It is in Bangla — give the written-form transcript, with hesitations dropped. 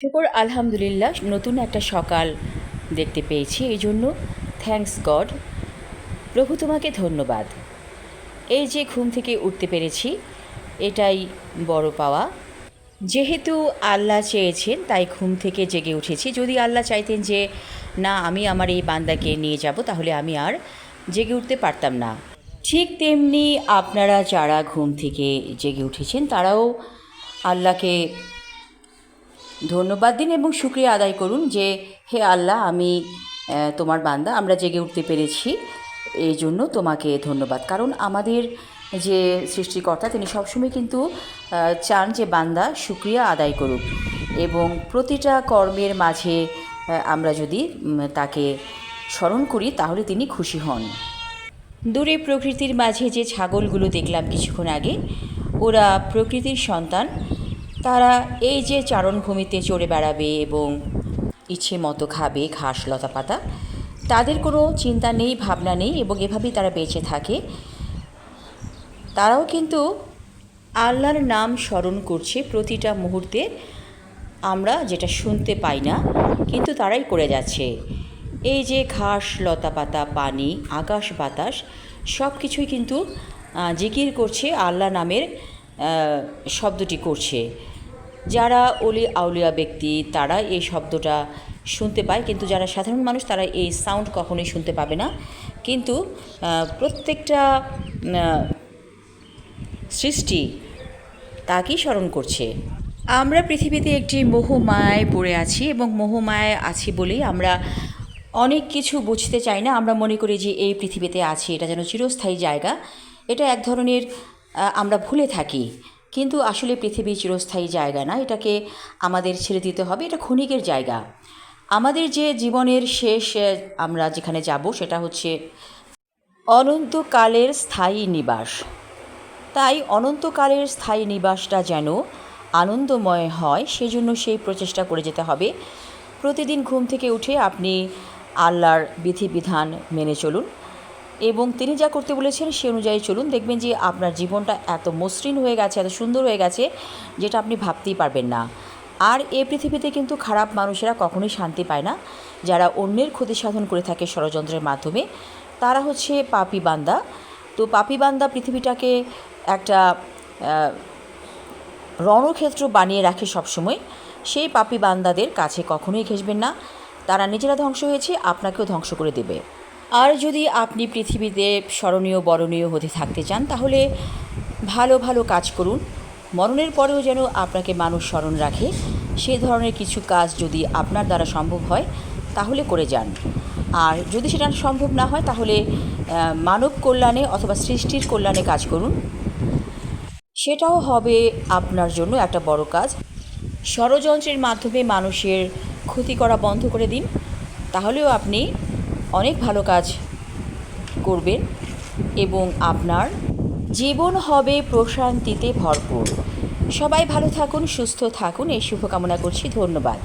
শুকর আলহামদুলিল্লাহ নতুন একটা সকাল দেখতে পেয়েছি, এই জন্য থ্যাঙ্কস গড। প্রভু তোমাকে ধন্যবাদ। এই যে ঘুম থেকে উঠতে পেরেছি, এটাই বড় পাওয়া। যেহেতু আল্লাহ চেয়েছেন তাই ঘুম থেকে জেগে উঠেছি। যদি আল্লাহ চাইতেন যে না, আমি আমার এই বান্দাকে নিয়ে যাব, তাহলে আমি আর জেগে উঠতে পারতাম না। ঠিক তেমনি আপনারা যারা ঘুম থেকে জেগে উঠেছেন তারাও আল্লাহকে ধন্যবাদ দিন এবং শুক্রিয়া আদায় করুন যে হে আল্লাহ, আমি তোমার বান্দা, আমরা জেগে উঠতে পেরেছি, এই জন্য তোমাকে ধন্যবাদ। কারণ আমাদের যে সৃষ্টিকর্তা তিনি সবসময় কিন্তু চান যে বান্দা শুক্রিয়া আদায় করুক, এবং প্রতিটা কর্মের মাঝে আমরা যদি তাকে স্মরণ করি তাহলে তিনি খুশি হন। দূরে প্রকৃতির মাঝে যে ছাগলগুলো দেখলাম কিছুক্ষণ আগে, ওরা প্রকৃতির সন্তান। তারা এই যে চারণভূমিতে চড়ে বেড়াবে এবং ইচ্ছে মতো খাবে ঘাস লতা পাতা, তাদের কোনো চিন্তা নেই, ভাবনা নেই, এবং এভাবেই তারা বেঁচে থাকে। তারাও কিন্তু আল্লাহর নাম স্মরণ করছে প্রতিটা মুহূর্তে। আমরা যেটা শুনতে পাই না, কিন্তু তারাই করে যাচ্ছে। এই যে ঘাস লতা পাতা, পানি, আকাশ বাতাস, সব কিছুই কিন্তু জিকির করছে, আল্লাহ নামের শব্দটি করছে। যারা অলি আউলিয়া ব্যক্তি তারা এই শব্দটা শুনতে পায়, কিন্তু যারা সাধারণ মানুষ তারা এই সাউন্ড কখনোই শুনতে পাবে না। কিন্তু প্রত্যেকটা সৃষ্টি তাকেই স্মরণ করছে। আমরা পৃথিবীতে একটি মোহমায়ায় পড়ে আছি, এবং মোহমায়ায় আছি বলেই আমরা অনেক কিছু বুঝতে চাই না। আমরা মনে করি যে এই পৃথিবীতে আছি, এটা যেন চিরস্থায়ী জায়গা। এটা এক ধরনের আমরা ভুলে থাকি, কিন্তু আসলে পৃথিবী চিরস্থায়ী জায়গা না, এটাকে আমাদের ছেড়ে দিতে হবে। এটা ক্ষণিকের জায়গা। আমাদের যে জীবনের শেষ আমরা যেখানে যাব সেটা হচ্ছে অনন্তকালের স্থায়ী নিবাস। তাই অনন্তকালের স্থায়ী নিবাসটা যেন আনন্দময় হয়, সেজন্য সেই প্রচেষ্টা করে যেতে হবে। প্রতিদিন ঘুম থেকে উঠে আপনি আল্লাহর বিধিবিধান মেনে চলুন, এবং তিনি যা করতে বলেছেন সে অনুযায়ী চলুন। দেখবেন যে আপনার জীবনটা এত মসৃণ হয়ে গেছে, এত সুন্দর হয়ে গেছে, যেটা আপনি ভাবতেই পারবেন না। আর এই পৃথিবীতে কিন্তু খারাপ মানুষেরা কখনোই শান্তি পায় না। যারা অন্যের ক্ষতি সাধন করে থাকে ষড়যন্ত্রের মাধ্যমে, তারা হচ্ছে পাপী বান্দা। তো পাপী বান্দা পৃথিবীটাকে একটা রণক্ষেত্র বানিয়ে রাখে সবসময়। সেই পাপী বান্দাদের কাছে কখনোই ঘেঁষবেন না। তারা নিজেরা ধ্বংস হয়েছে, আপনাকেও ধ্বংস করে দেবে। আর যদি আপনি পৃথিবীতে স্মরণীয় বরণীয় হতে থাকতে চান, তাহলে ভালো ভালো কাজ করুন। মরণের পরেও যেন আপনাকে মানুষ স্মরণ রাখে, সে ধরনের কিছু কাজ যদি আপনার দ্বারা সম্ভব হয় তাহলে করে যান। আর যদি সেটা সম্ভব না হয় তাহলে মানব কল্যাণে অথবা সৃষ্টির কল্যাণে কাজ করুন, সেটাও হবে আপনার জন্য একটা বড় কাজ। ষড়যন্ত্রের মাধ্যমে মানুষের ক্ষতি করা বন্ধ করে দিন, তাহলেও আপনি অনেক ভালো কাজ করবেন এবং আপনার জীবন হবে প্রশান্তিতে ভরপুর। সবাই ভালো থাকুন, সুস্থ থাকুন, এই শুভকামনা করছি। ধন্যবাদ।